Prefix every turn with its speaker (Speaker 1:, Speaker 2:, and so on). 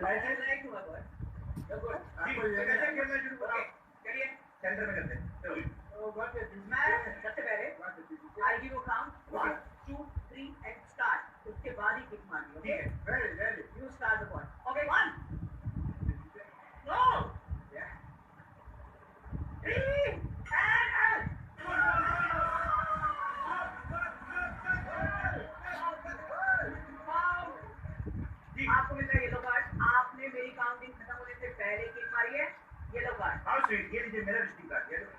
Speaker 1: like to my boy. You're good. आपको ये कैसे खेलना शुरू करा? चलिए सेंटर में करते हैं. चलो. मैं सबसे पहले I'll give you count 1, 2, 3 and start. उसके बाद ही किक मारनी. Okay? Ready. You start the ball. Okay, 1. No. Yeah. 3 and आपको मिल रहा है येलो कार्ड. आपने मेरी काउंटिंग खत्म होने से पहले किक मारी है. Yellow card.
Speaker 2: हाँ स्वीट, ये लीजिए मेरा विजिटिंग कार्ड. ये लो.